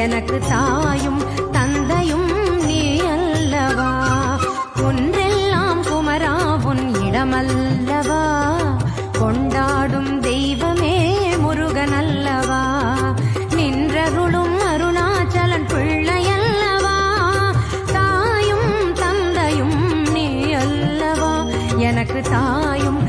எனக்கு தாயும் தந்தையும் நீ அல்லவா. ஒன்றெல்லாம் குமரா உன் இடமல்லவா. கொண்டாடும் தெய்வமே முருகன் அல்லவா. நின்றருளும் அருணாச்சலன் பிள்ளையல்லவா. தாயும் தந்தையும் நீ அல்லவா. எனக்கு தாயும்